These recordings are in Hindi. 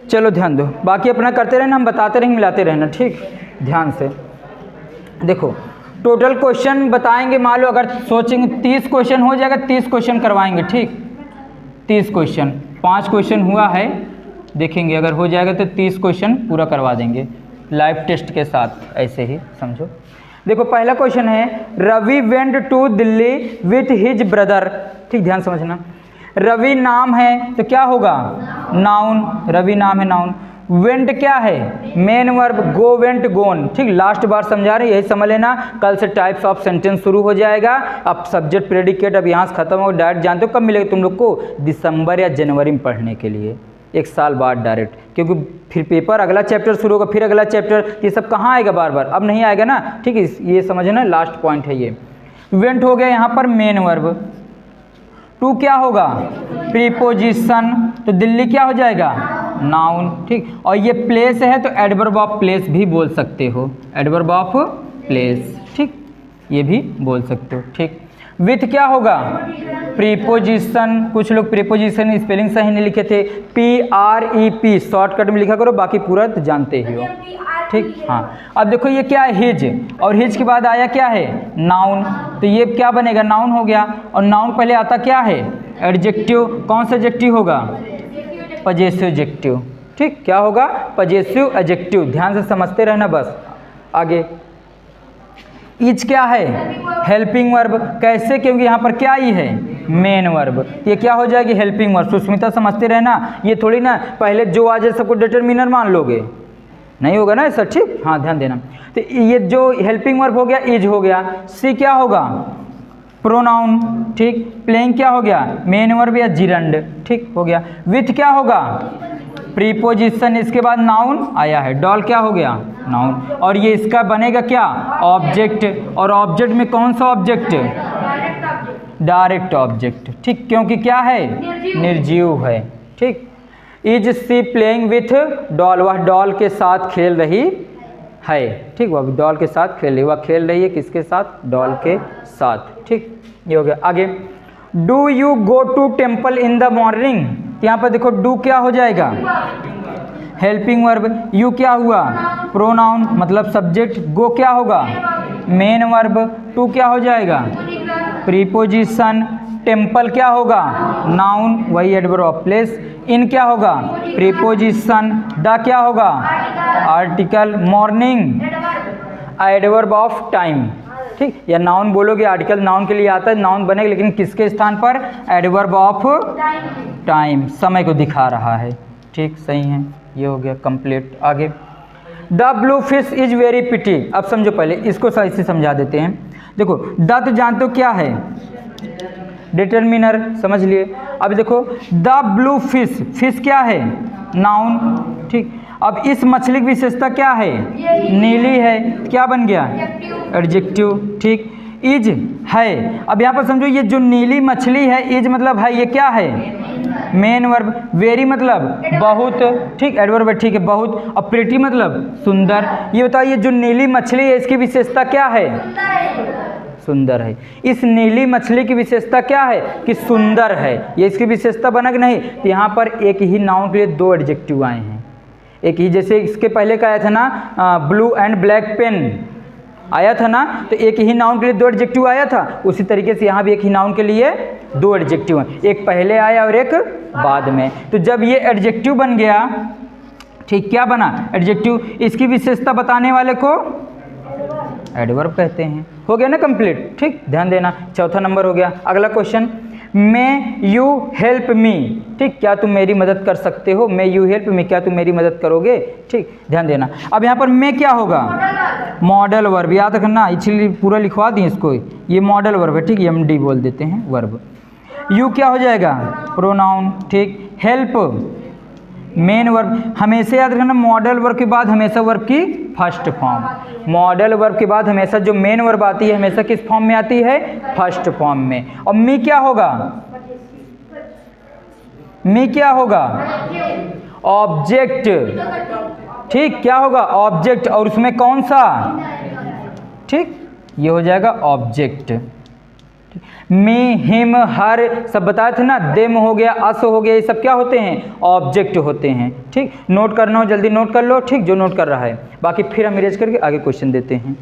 चलो ध्यान दो, बाकी अपना करते रहना, हम बताते रहेंगे, मिलाते रहना, ठीक। ध्यान से देखो, टोटल क्वेश्चन बताएंगे, मान लो अगर सोचेंगे 30 क्वेश्चन हो जाएगा, 30 क्वेश्चन करवाएंगे, ठीक। 30 क्वेश्चन, 5 क्वेश्चन हुआ है, देखेंगे अगर हो जाएगा तो 30 क्वेश्चन पूरा करवा देंगे लाइव टेस्ट के साथ, ऐसे ही समझो। देखो पहला क्वेश्चन है, Ravi went to Delhi with his brother, ठीक, ध्यान समझना। रवि नाम है तो क्या होगा, नाउन, रवि नाम है नाउन। वेंट क्या है, मेन वर्ब, गो वेंट गोन, ठीक। लास्ट बार समझा रहे, यही समझ लेना, कल से टाइप्स ऑफ सेंटेंस शुरू हो जाएगा। अब सब्जेक्ट प्रेडिकेट अब यहाँ से खत्म हो, डायरेक्ट जानते हो कब मिलेगा तुम लोग को, दिसंबर या जनवरी में पढ़ने के लिए, 1 साल बाद डायरेक्ट, क्योंकि फिर पेपर अगला चैप्टर शुरू होगा, फिर अगला चैप्टर, ये सब कहाँ आएगा बार बार, अब नहीं आएगा ना, ठीक है। ये समझना, लास्ट पॉइंट है ये। वेंट हो गया यहाँ पर मेन वर्ब, टू क्या होगा, प्रीपोजिशन, तो दिल्ली क्या हो जाएगा, नाउन, ठीक। और ये प्लेस है तो एडवर्ब ऑफ प्लेस भी बोल सकते हो, एडवर्ब ऑफ प्लेस, ठीक, ये भी बोल सकते हो, ठीक। विथ क्या होगा, प्रीपोजिशन, कुछ लोग प्रीपोजिशन स्पेलिंग सही नहीं लिखे थे, PREP शॉर्टकट में लिखा करो, बाकी पूरा तो जानते ही हो, ठीक। हाँ, अब देखो ये क्या है, हिज, और हिज के बाद आया क्या है, नाउन, तो ये क्या बनेगा, नाउन हो गया। और नाउन पहले आता क्या है, एडजेक्टिव, कौन सा एडजेक्टिव होगा, पजेसिव एडजेक्टिव, ठीक, क्या होगा, पजेसिव एडजेक्टिव, ध्यान से समझते रहना बस। आगे इज क्या है, हेल्पिंग वर्ब, कैसे, क्योंकि यहाँ पर क्या ही है, मेन वर्ब, ये क्या हो जाएगी, हेल्पिंग वर्ब। सुष्मिता समझते रहना, ये थोड़ी ना पहले जो आ जाए सबको डिटरमिनर मान लोगे, नहीं होगा ना ऐसा, ठीक। हाँ ध्यान देना, तो ये जो हेल्पिंग वर्ब हो गया, इज हो गया। सी क्या होगा, प्रोनाउन, ठीक। प्लेइंग क्या हो गया, मेन वर्ब या जिरंड, ठीक हो गया। विथ क्या होगा, प्रीपोजिशन, इसके बाद नाउन आया है, डॉल क्या हो गया, नाउन, और ये इसका बनेगा क्या, ऑब्जेक्ट, और ऑब्जेक्ट में कौन सा ऑब्जेक्ट, डायरेक्ट ऑब्जेक्ट, ठीक, क्योंकि क्या है, निर्जीव है, ठीक। Is she playing with doll, वह डॉल के साथ खेल रही है, ठीक, वह डॉल के साथ खेल रही, वह खेल रही है किसके साथ, डॉल के साथ, ठीक, ये हो गया। आगे, do you go to temple in the morning, यहाँ पर देखो डू क्या हो जाएगा, हेल्पिंग वर्ब, यू क्या हुआ, प्रोनाउन मतलब सब्जेक्ट, गो क्या होगा, मेन वर्ब, टू क्या हो जाएगा, प्रीपोजिशन, टेम्पल क्या होगा, नाउन, वही एडवर्ब ऑफ प्लेस, इन क्या होगा, प्रीपोजिशन, द क्या होगा, article, morning adverb of time, ठीक। या नाउन बोलोगे, आर्टिकल नाउन के लिए आता है, नाउन बनेगा, लेकिन किसके स्थान पर, एडवर्ब ऑफ टाइम, समय को दिखा रहा है, ठीक, सही है, ये हो गया कंप्लीट। आगे, the blue fish is very pity, अब समझो, पहले इसको सही से समझा देते हैं। देखो द तो जानते हो क्या है, डिटरमिनर, समझ लिए। अब देखो द ब्लू फिश, फिश क्या है, नाउन, ठीक। अब इस मछली की विशेषता क्या है, नीली है, क्या बन गया, एडजेक्टिव, ठीक। इज है, अब यहाँ पर समझो ये जो नीली मछली है, इज मतलब है, ये क्या है, मेन वर्ब, वेरी मतलब बहुत, ठीक, एडवर्ब है, ठीक है, बहुत, और प्रिटी मतलब सुंदर। ये बताओ ये जो नीली मछली है इसकी विशेषता क्या है, सुंदर है। इस नीली मछली की विशेषता क्या है कि सुंदर है, ये इसकी विशेषता बना कि नहीं। तो यहाँ पर एक ही नाउन के लिए 2 एडजेक्टिव आए हैं, एक ही, जैसे इसके पहले का आया था ना, ब्लू एंड ब्लैक पेन आया था ना, तो एक ही नाउन के लिए 2 एडजेक्टिव आया था, उसी तरीके से यहाँ भी एक ही नाउन के लिए 2 एडजेक्टिव हैं, एक पहले आया और एक बाद में। तो जब ये एडजेक्टिव बन गया, ठीक, क्या बना, एडजेक्टिव, इसकी विशेषता बताने वाले को एडवर्ब कहते हैं। हो गया ना कंप्लीट, ठीक, ध्यान देना। चौथा नंबर हो गया। अगला question, may you help me, ठीक, क्या तुम मेरी मदद कर सकते हो, मे यू हेल्प मी, क्या तुम मेरी मदद करोगे, ठीक, ध्यान देना। अब यहाँ पर मे क्या होगा, मॉडल वर्ब, याद रखना, इसलिए पूरा लिखवा दी इसको, ये मॉडल वर्ब है, ठीक, MD बोल देते हैं वर्ब। यू क्या हो जाएगा, प्रोनाउन, ठीक। हेल्प मेन वर्ब, हमेशा याद रखना मॉडल वर्ब के बाद हमेशा वर्ब की फर्स्ट फॉर्म, मॉडल वर्ब के बाद हमेशा जो मेन वर्ब आती है हमेशा किस फॉर्म में आती है, फर्स्ट फॉर्म में। और मी क्या होगा, मी क्या होगा, ऑब्जेक्ट, ठीक, क्या होगा, ऑब्जेक्ट, और उसमें कौन सा, ठीक, ये हो जाएगा ऑब्जेक्ट, मी, हिम, हर सब बताए थे ना। देम हो गया, अस हो गया, ये सब क्या होते हैं? ऑब्जेक्ट होते हैं। ठीक, नोट करना हो जल्दी नोट कर लो, ठीक, जो नोट कर रहा है। बाकी फिर हम इरेज करके आगे क्वेश्चन देते हैं।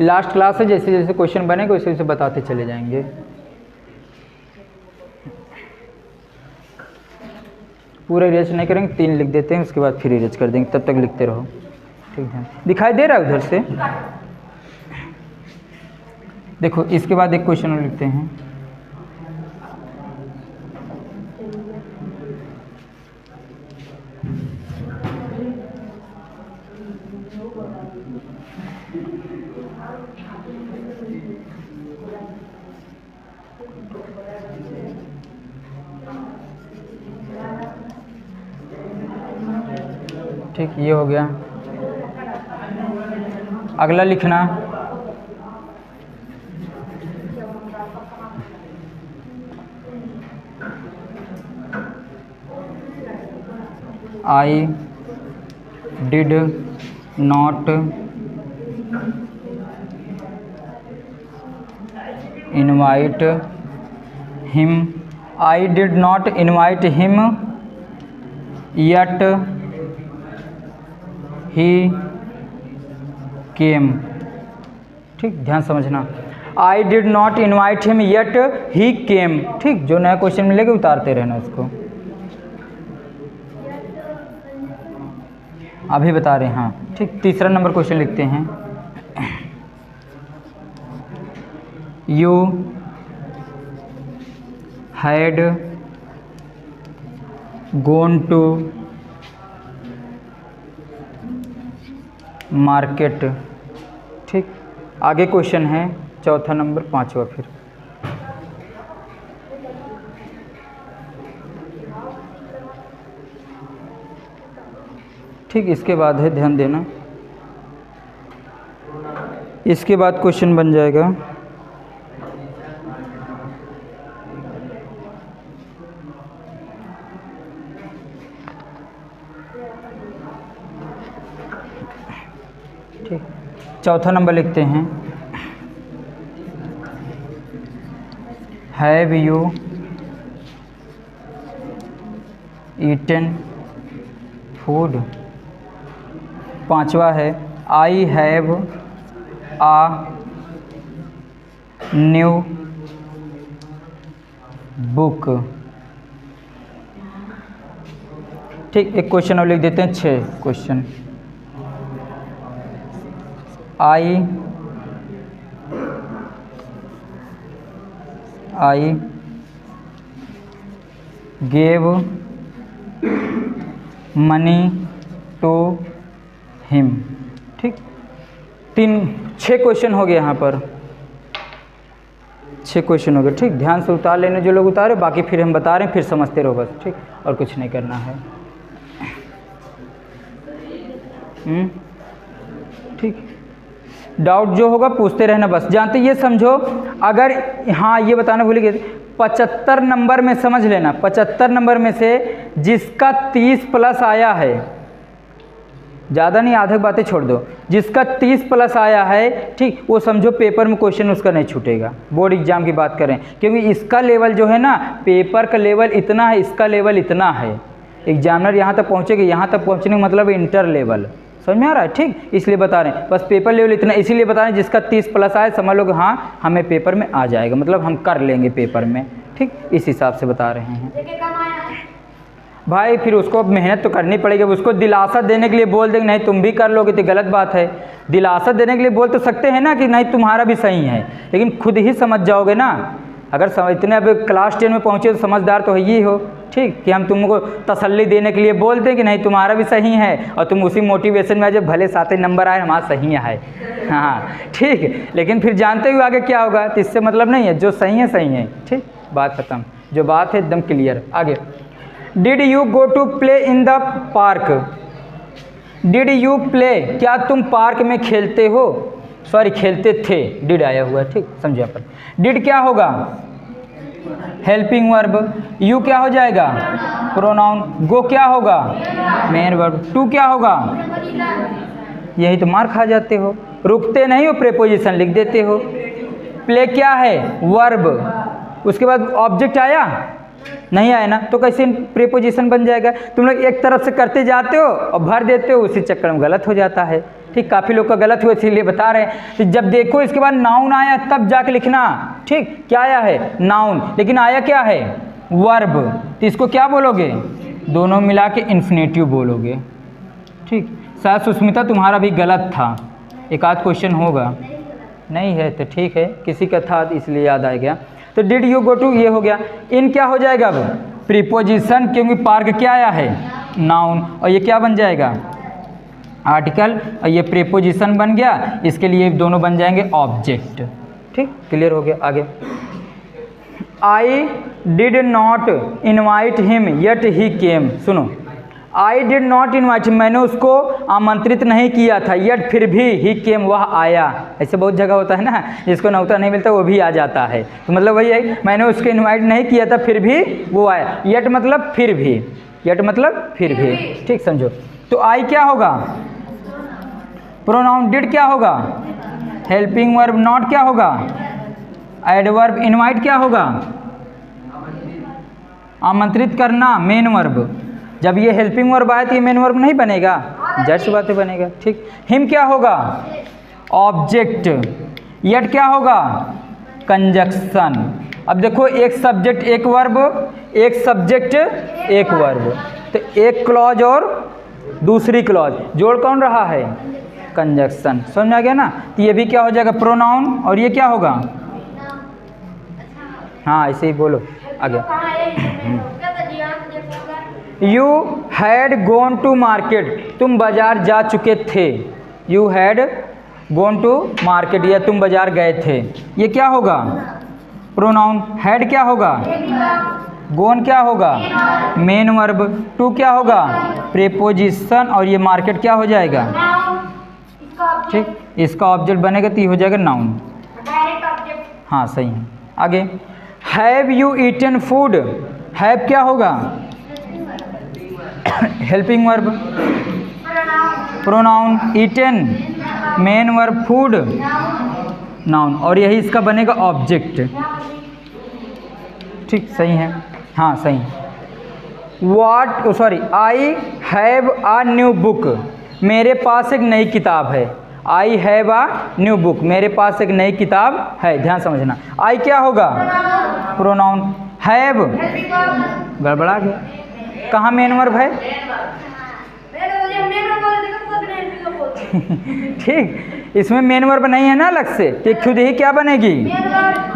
लास्ट क्लास है, जैसे जैसे क्वेश्चन बनेगा वैसे वैसे बताते चले जाएंगे। पूरा इरेज नहीं करेंगे, 3 लिख देते हैं, उसके बाद फिर इरेज कर देंगे, तब तक लिखते रहो। ठीक है, दिखाई दे रहा है उधर से? देखो इसके बाद एक क्वेश्चन और लिखते हैं। ठीक, ये हो गया। अगला लिखना I did not invite him, I did not invite him yet he came. ठीक, ध्यान समझना, I did not invite him yet he came. ठीक, जो नया क्वेश्चन मिलेगा उतारते रहना उसको। अभी बता रहे हैं, हाँ ठीक। तीसरा नंबर क्वेश्चन लिखते हैं। You had gone to market. ठीक, आगे क्वेश्चन है चौथा नंबर, पांचवा फिर। ठीक, इसके बाद है, ध्यान देना, इसके बाद क्वेश्चन बन जाएगा ठीक। चौथा नंबर लिखते हैं, हैव यू ईटन फूड। पांचवा है, I have a new book. ठीक, एक क्वेश्चन और लिख देते हैं, 6 question. I gave money to him. ठीक, 6 क्वेश्चन हो गए यहाँ पर, 6 क्वेश्चन हो गए। ठीक, ध्यान से उतार लेने जो लोग उतारे, बाकी फिर हम बता रहे हैं, फिर समझते रहो बस। ठीक, और कुछ नहीं करना है। ठीक, डाउट जो होगा पूछते रहना बस। जानते ये समझो, अगर हाँ ये बताना भूल गए, 75 नंबर में समझ लेना, 75 नंबर में से जिसका 30 प्लस आया है, ज़्यादा नहीं, आधे बातें छोड़ दो, जिसका 30 प्लस आया है, ठीक, वो समझो पेपर में क्वेश्चन उसका नहीं छूटेगा। बोर्ड एग्जाम की बात करें, क्योंकि इसका लेवल जो है ना, पेपर का लेवल इतना है, इसका लेवल इतना है, एग्जामिनर यहाँ तक पहुँचेगा, यहाँ तक पहुँचने का मतलब इंटर लेवल। समझ में आ रहा है? ठीक, इसलिए बता रहे हैं, बस पेपर लेवल इतना, इसीलिए बता रहे हैं जिसका 30 प्लस आए समझ लो कि हाँ हमें पेपर में आ जाएगा, मतलब हम कर लेंगे पेपर में। ठीक, इस हिसाब से बता रहे हैं भाई। फिर उसको मेहनत तो करनी पड़ेगी। उसको दिलासा देने के लिए बोल देंगे नहीं तुम भी कर लोगे तो गलत बात है। दिलासा देने के लिए बोल तो सकते हैं ना कि नहीं तुम्हारा भी सही है, लेकिन खुद ही समझ जाओगे ना। अगर इतने अब क्लास 10 में पहुँचे तो समझदार तो है ही हो। ठीक, कि हम तुमको तसल्ली देने के लिए बोल दें कि नहीं तुम्हारा भी सही है, और तुम उसी मोटिवेशन में जब भले 7 नंबर आए हमारा सही है। हाँ ठीक, लेकिन फिर जानते हुए आगे क्या होगा, तो इससे मतलब नहीं है, जो सही है सही है। ठीक, बात खत्म, जो बात है एकदम क्लियर। आगे, did you go to play in the park. Did you play, क्या तुम पार्क में खेलते हो, सॉरी खेलते थे, डिड आया हुआ। ठीक, समझे पर। डिड क्या होगा, हेल्पिंग वर्ब। यू क्या हो जाएगा, प्रोनाउन। गो क्या होगा, मेन वर्ब। टू क्या होगा, यही तो मार खा जाते हो। रुकते नहीं हो, प्रेपोजिशन लिख देते हो। प्ले क्या है? वर्ब। उसके बाद ऑब्जेक्ट आया? नहीं आया ना, तो कैसे प्रेपोजिशन बन जाएगा? तुम लोग एक तरफ से करते जाते हो और भर देते हो, उसी चक्कर में गलत हो जाता है। ठीक, काफ़ी लोग का गलत हुआ, इसीलिए बता रहे हैं। तो जब देखो इसके बाद नाउन आया तब जाके लिखना। ठीक, क्या आया है? नाउन, लेकिन आया क्या है? वर्ब। तो इसको क्या बोलोगे? दोनों मिला के इन्फिनेटिव बोलोगे। ठीक, शायद सुस्मिता तुम्हारा भी गलत था, एक आध क्वेश्चन होगा। नहीं है तो ठीक है, किसी का था इसलिए याद आ गया। तो डिड यू गो टू, ये हो गया। इन क्या हो जाएगा अब? प्रीपोजिशन, क्योंकि पार्क क्या आया है? नाउन। और ये क्या बन जाएगा? आर्टिकल। और ये प्रीपोजिशन बन गया, इसके लिए दोनों बन जाएंगे ऑब्जेक्ट। ठीक, क्लियर हो गया। आगे, I did not invite him yet he came. सुनो, I did not invite him, मैंने उसको आमंत्रित नहीं किया था, येट फिर भी ही केम, वह आया। ऐसे बहुत जगह होता है ना, जिसको नौता नहीं मिलता वो भी आ जाता है। तो मतलब वही है, मैंने उसको इन्वाइट नहीं किया था फिर भी वो आया। येट मतलब फिर भी, येट मतलब फिर भी। ठीक, समझो। तो आई क्या होगा? प्रोनाउन। डिड क्या होगा? Helping verb. नॉट क्या होगा? एडवर्ब। इनवाइट क्या होगा? आमंत्रित करना, मेन वर्ब। जब ये हेल्पिंग वर्ब आया तो ये मेन वर्ब नहीं बनेगा, जाहिर सी बात है बनेगा। ठीक, हिम क्या होगा? ऑब्जेक्ट। येट क्या होगा? कंजक्शन। अब देखो, एक सब्जेक्ट एक वर्ब, एक सब्जेक्ट एक वर्ब, तो एक क्लॉज और दूसरी क्लॉज, जोड़ कौन रहा है? कंजक्शन। समझ में आ गया ना? तो ये भी क्या हो जाएगा? प्रोनाउन। और ये क्या होगा? हाँ, ऐसे ही बोलो आगे। You had gone to market, तुम बाजार जा चुके थे। You had gone to market, या तुम बाजार गए थे। ये क्या होगा? प्रोनाउन। हैड क्या होगा? गोन क्या होगा? Main verb. टू क्या होगा? प्रीपोजिशन। और ये मार्केट क्या हो जाएगा? ठीक, इसका ऑब्जेक्ट बनेगा तो ये हो जाएगा नाउन। हाँ, सही है। आगे, have you eaten food. Have क्या होगा? Helping verb. Pronoun. Eaten main verb, food noun, और यही इसका बनेगा ऑब्जेक्ट। ठीक, सही है। हाँ, सही है। What, sorry, I have a new book, मेरे पास एक नई किताब है। I have a new book, मेरे पास एक नई किताब है। ध्यान समझना। आई क्या होगा? प्रोनाउन। हैव गड़बड़ा गया, कहाँ मेन वर्ब है? ठीक, इसमें मेन वर्ब नहीं है ना अलग से, कि खुद ही क्या बनेगी?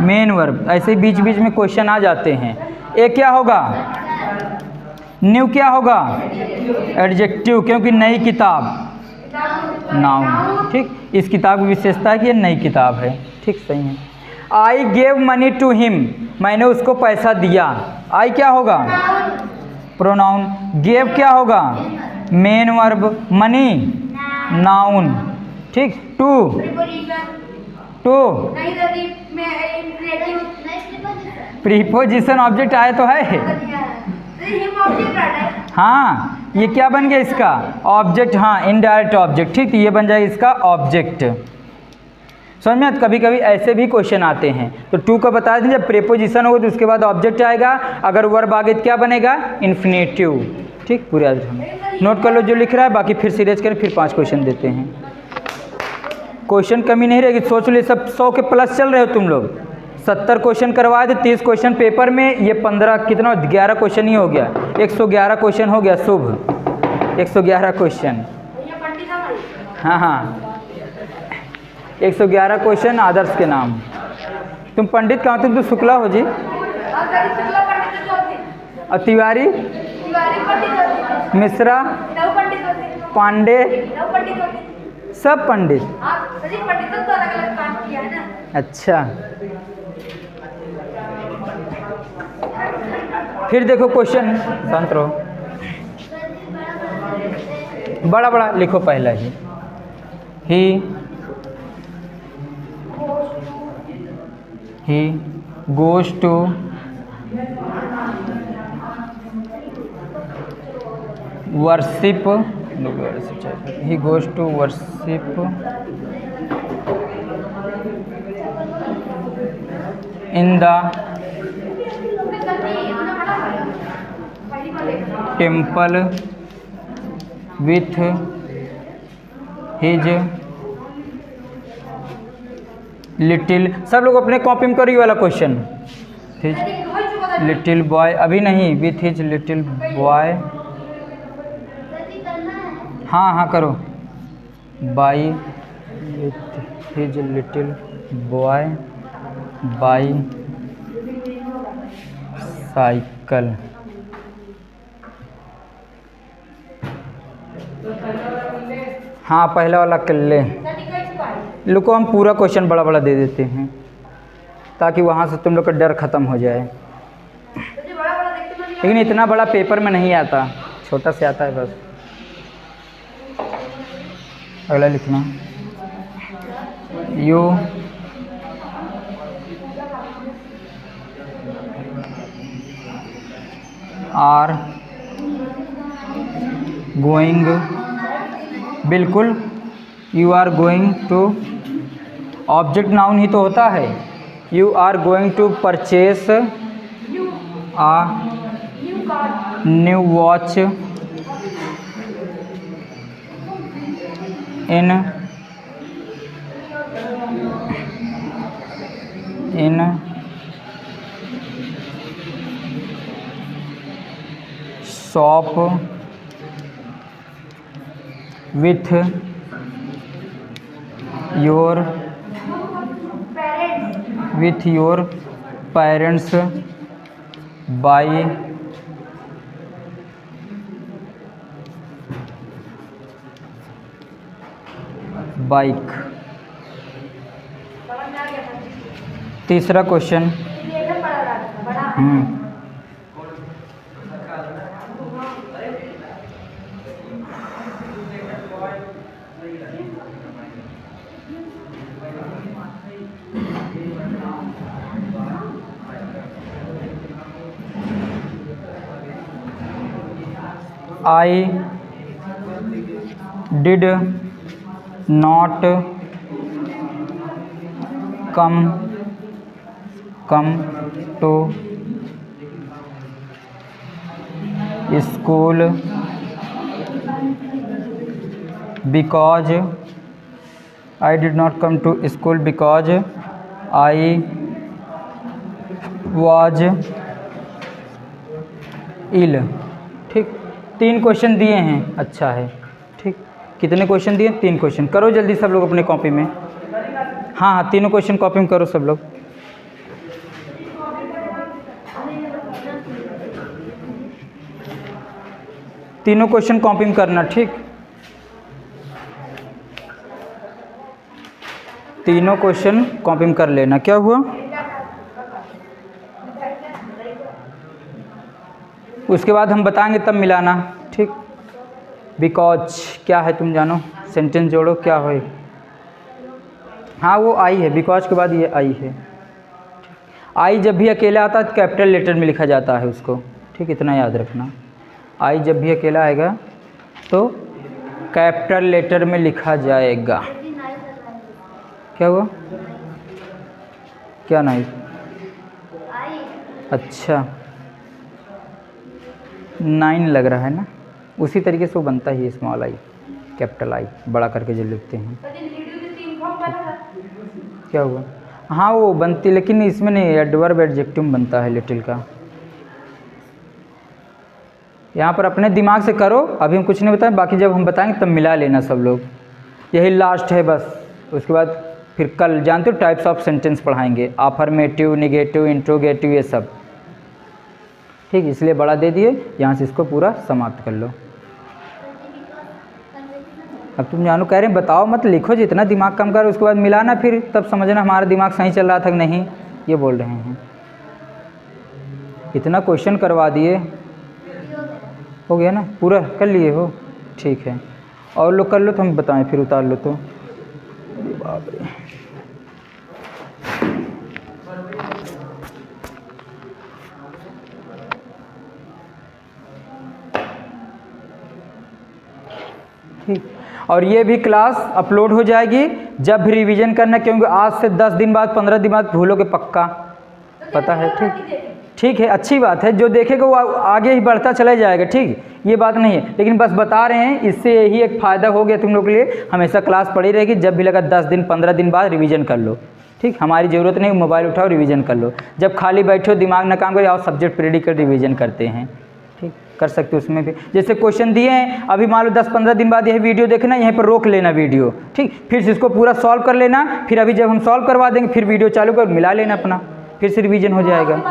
Main verb. ऐसे ही बीच बीच में क्वेश्चन आ जाते हैं। ए क्या होगा? न्यू क्या होगा? एडजेक्टिव, क्योंकि नई किताब, नाउन। ठीक, इस किताब की विशेषता है कि ये नई किताब है। ठीक, सही है। I gave money to him, मैंने उसको पैसा दिया। आई क्या होगा? प्रोनाउन। गेव क्या होगा? Main verb. Money noun. ठीक, टू टू प्रीपोजिशन ऑब्जेक्ट आया तो है। हाँ, ये क्या बन गया इसका? ऑब्जेक्ट। हाँ, इनडायरेक्ट ऑब्जेक्ट। ठीक, ये बन जाएगा इसका ऑब्जेक्ट। समझ में? कभी कभी ऐसे भी क्वेश्चन आते हैं, तो टू का बता दें, जब प्रीपोजिशन होगा तो उसके बाद ऑब्जेक्ट आएगा, अगर वर्ब आगे तो क्या बनेगा? इन्फिनेटिव। ठीक, पूरा नोट कर लो जो लिख रहा है, बाकी फिर सीरीज करें, फिर 5 क्वेश्चन देते हैं। क्वेश्चन कमी नहीं रहेगी, सोच लो। सब 100 के प्लस चल रहे हो तुम लोग। 70 क्वेश्चन करवाए थे, 30 क्वेश्चन पेपर में, ये 15 कितना 11 क्वेश्चन ही हो गया। 111 क्वेश्चन हो गया शुभ, 111 क्वेश्चन। हाँ हाँ, 111 क्वेश्चन आदर्श के नाम। तुम पंडित कहाँ? तुम तो शुक्ला हो जी। और तिवारी, मिश्रा, पांडे, सब पंडित। अच्छा, फिर देखो क्वेश्चन, शांत रहो, बड़ा बड़ा लिखो पहला ही। he goes to worship, he goes to worship in the temple with his little. सब लोग अपने कॉपी में करो ये वाला क्वेश्चन। लिटिल बॉय अभी नहीं, विथ हिज लिटिल बॉय। हाँ हाँ करो। By with his little boy by cycle. हाँ पहला वाला कर ले। लोग को हम पूरा क्वेश्चन बड़ा बड़ा दे देते हैं ताकि वहाँ से तुम लोग का डर ख़त्म हो जाए। लेकिन इतना बड़ा पेपर में नहीं आता, छोटा से आता है बस। अगला लिखना, यू आर गोइंग, बिल्कुल you are going to, object noun ही तो होता है। You are going to purchase a new watch in shop with your parents by bike. तीसरा question, I did not come to school because I did not come to school because I was ill। ठीक, 3 क्वेश्चन दिए हैं। अच्छा है, ठीक। कितने क्वेश्चन दिए? 3 क्वेश्चन। करो जल्दी सब लोग अपने कॉपी में। हाँ हाँ, तीनों क्वेश्चन कॉपी में करो सब लोग। तीनों क्वेश्चन कॉपी में करना, ठीक। तीनों क्वेश्चन कॉपी में कर लेना। क्या हुआ? उसके बाद हम बताएंगे तब मिलाना, ठीक। बिकॉज क्या है तुम जानो, सेंटेंस जोड़ो क्या हो। हाँ वो आई है, बिकॉज के बाद ये आई है। आई जब भी अकेला आता है तो कैपिटल लेटर में लिखा जाता है उसको, ठीक। इतना याद रखना, आई जब भी अकेला आएगा तो कैपिटल लेटर में लिखा जाएगा। क्या हुआ? क्या नहीं? अच्छा 9 लग रहा है ना, उसी तरीके से वो बनता ही है, स्मॉल आई कैपिटल आई बड़ा करके जो लिखते हैं। क्या हुआ? हाँ वो बनती, लेकिन इसमें नहीं, एडवर्ब एडजेक्टिव बनता है लिटिल का। यहाँ पर अपने दिमाग से करो, अभी हम कुछ नहीं बताएं, बाकी जब हम बताएंगे तब मिला लेना सब लोग। यही लास्ट है बस, उसके बाद फिर कल जानते हो टाइप्स ऑफ सेंटेंस पढ़ाएंगे, अफर्मेटिव, निगेटिव, इंट्रोगेटिव, ये सब, ठीक। इसलिए बड़ा दे दिए, यहाँ से इसको पूरा समाप्त कर लो। अब तुम जानू कह रहे हैं बताओ मत, लिखो, जितना दिमाग कम करो उसके बाद मिलाना, फिर तब समझना हमारा दिमाग सही चल रहा था कि नहीं, ये बोल रहे हैं। इतना क्वेश्चन करवा दिए, हो गया ना, पूरा कर लिए हो, ठीक है। और लोग कर लो तो हम बताएं, फिर उतार लो तो। बाप रे, ठीक। और ये भी क्लास अपलोड हो जाएगी जब भी रिवीजन करना, क्योंकि आज से 10 दिन बाद 15 दिन बाद भूलोगे पक्का। पता है, ठीक ठीक है, अच्छी बात है। जो देखेगा वो आगे ही बढ़ता चला जाएगा, ठीक, ये बात नहीं है, लेकिन बस बता रहे हैं, इससे यही एक फ़ायदा हो गया तुम लोग के लिए। हमेशा क्लास पड़ी रहेगी, जब भी लगा 10 दिन 15 दिन बाद रिवीजन कर लो, ठीक। हमारी ज़रूरत नहीं, मोबाइल उठाओ रिवीजन कर लो। जब खाली बैठो दिमाग ना काम करे, आओ सब्जेक्ट प्रेडिक्ट रिवीजन करते हैं, ठीक, कर सकते हो उसमें भी। जैसे क्वेश्चन दिए हैं, अभी मान लो 10-15 दिन बाद यह वीडियो देखना, यहीं पर रोक लेना वीडियो, ठीक, फिर इसको पूरा सॉल्व कर लेना, फिर अभी जब हम सॉल्व करवा देंगे फिर वीडियो चालू कर मिला लेना अपना, फिर से रिवीजन हो जाएगा।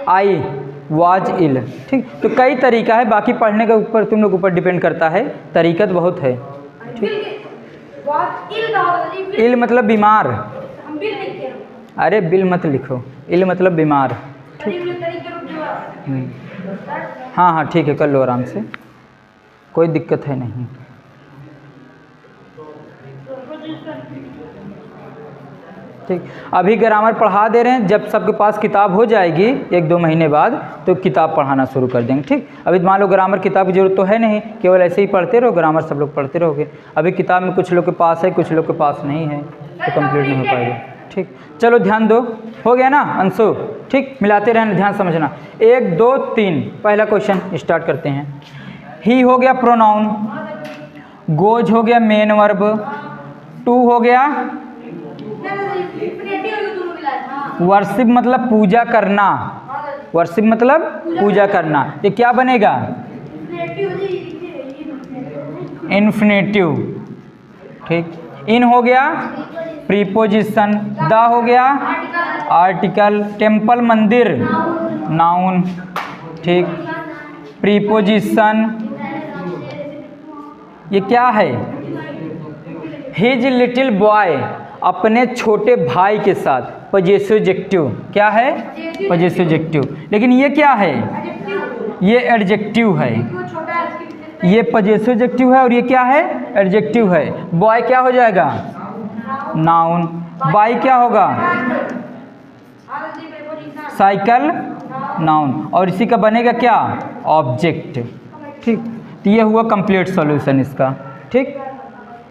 आई वाज इल, ठीक। तो कई तरीका है, बाकी पढ़ने के ऊपर तुम लोग ऊपर डिपेंड करता है, तरीक़त बहुत है, ठीक। इल मतलब बीमार, अरे बिल मत लिखो, इल मतलब बीमार, ठीक। हाँ हाँ ठीक है, कर लो आराम से, कोई दिक्कत है नहीं। ठीक, अभी ग्रामर पढ़ा दे रहे हैं, जब सबके पास किताब हो जाएगी 1-2 महीने बाद तो किताब पढ़ाना शुरू कर देंगे, ठीक। अभी मान लो ग्रामर किताब की ज़रूरत तो है नहीं, केवल ऐसे ही पढ़ते रहो, ग्रामर सब लोग पढ़ते रहोगे। अभी किताब में कुछ लोग के पास है, कुछ लोग के पास नहीं है, तो कंप्लीट नहीं हो पाएगा, ठीक। चलो ध्यान दो, हो गया ना अंशु, ठीक, मिलाते रहना, ध्यान समझना। 1 2 3 पहला क्वेश्चन स्टार्ट करते हैं। ही हो गया प्रोनाउन, गोज हो गया मेन वर्ब, टू हो गया वर्शिप मतलब पूजा करना, वर्शिप मतलब पूजा करना, ये क्या बनेगा इन्फिनेटिव, ठीक। इन हो गया प्रीपोजिशन, द हो गया आर्टिकल, टेम्पल मंदिर नाउन, ठीक। प्रीपोजिशन ये क्या है हिज लिटिल बॉय, अपने छोटे भाई के साथ, पजेसिव एडजेक्टिव, क्या है पजेसिव एडजेक्टिव। लेकिन ये क्या है, ये एडजेक्टिव है, ये पजेसिव एडजेक्टिव है और ये क्या है एडजेक्टिव है। बॉय क्या हो जाएगा नाउन, बाई क्या होगा साइकिल नाउन, और इसी का बनेगा क्या ऑब्जेक्ट, ठीक। तो ये हुआ कंप्लीट सॉल्यूशन इसका, ठीक,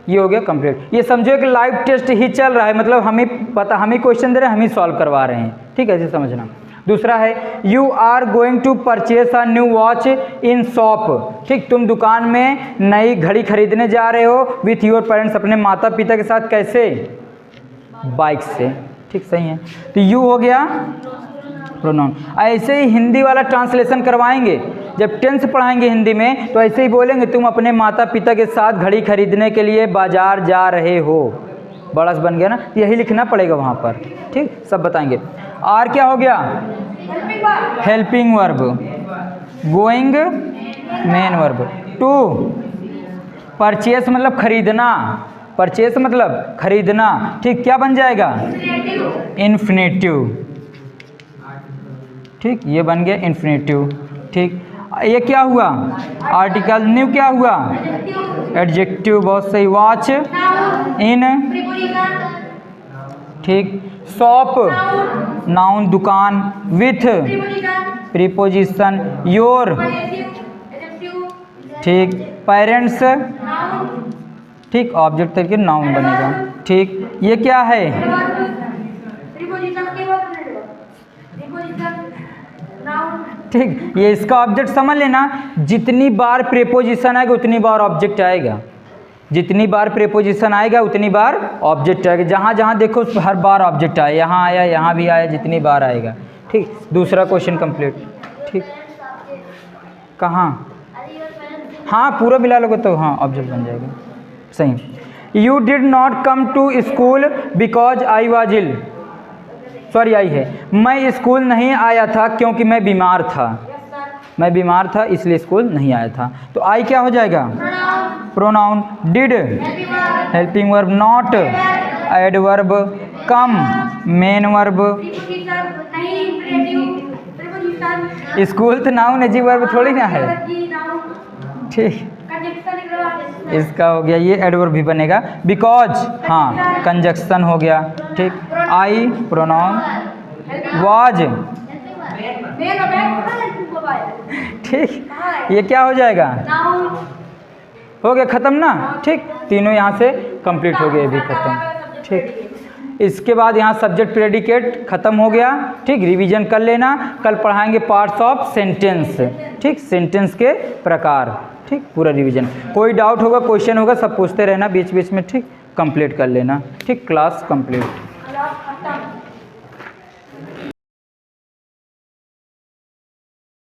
ये हो गया कंप्लीट। ये समझो कि लाइव टेस्ट ही चल रहा है, मतलब हमें पता, हम ही क्वेश्चन दे रहे हैं, हम ही सॉल्व करवा रहे हैं, ठीक है, ऐसे समझना। दूसरा है you are going to purchase a new watch in shop, ठीक। तुम दुकान में नई घड़ी खरीदने जा रहे हो विथ योर पेरेंट्स, अपने माता पिता के साथ, कैसे बाइक से, ठीक, सही है। तो यू हो गया प्रोनाउन। ऐसे ही हिंदी वाला ट्रांसलेशन करवाएंगे, जब टेंस पढ़ाएंगे हिंदी में तो ऐसे ही बोलेंगे, तुम अपने माता पिता के साथ घड़ी खरीदने के लिए बाजार जा रहे हो, बड़ा बन गया ना, यही लिखना पड़ेगा वहाँ पर, ठीक, सब बताएंगे। आर क्या हो गया helping verb, going main verb, to purchase मतलब खरीदना, परचेस मतलब खरीदना, ठीक, क्या बन जाएगा इन्फिनेटिव, ठीक, ये बन गया इन्फिनेटिव, ठीक। ये क्या हुआ आर्टिकल, न्यू क्या हुआ एडजेक्टिव, बहुत सही। वॉच इन, ठीक। शॉप नाउन दुकान, विथ प्रीपोजिशन, योर, ठीक। पेरेंट्स, ठीक, ऑब्जेक्ट तरीके नाउन बनेगा, ठीक। ये क्या है ठीक, ये इसका ऑब्जेक्ट समझ लेना, जितनी बार प्रीपोजिशन आएगा उतनी बार ऑब्जेक्ट आएगा, जितनी बार प्रीपोजिशन आएगा उतनी बार ऑब्जेक्ट आएगा, जहाँ जहाँ देखो हर बार ऑब्जेक्ट आया, यहाँ आया यहाँ भी आया, जितनी बार आएगा, ठीक। दूसरा क्वेश्चन कंप्लीट, ठीक। कहाँ, हाँ पूरा मिला लोगे तो हाँ ऑब्जेक्ट बन जाएगा, सही। You did not come to school because I was ill, sorry I है, मैं स्कूल नहीं आया था क्योंकि मैं बीमार था, मैं बीमार था इसलिए स्कूल नहीं आया था। तो आई क्या हो जाएगा pronoun, did helping verb, not adverb, come main verb, school तो नाउन एडवर्ब थोड़ी ना है, ठीक। इसका हो गया, ये एडवर्ब भी बनेगा, बिकॉज हाँ कंजक्शन हो गया, ठीक। आई प्रोनाउन, वाज, ठीक, ये क्या हो जाएगा हो गया ख़त्म ना, ठीक। तीनों यहाँ से कंप्लीट हो गए, भी ख़त्म, ठीक। इसके बाद यहाँ सब्जेक्ट प्रेडिकेट खत्म हो गया, ठीक। रिवीजन कर लेना, कल पढ़ाएंगे पार्ट्स ऑफ सेंटेंस, ठीक, सेंटेंस के प्रकार, ठीक, पूरा रिवीजन। कोई डाउट होगा, क्वेश्चन होगा, सब पूछते रहना बीच बीच में, ठीक, कंप्लीट कर लेना, ठीक। Class complete.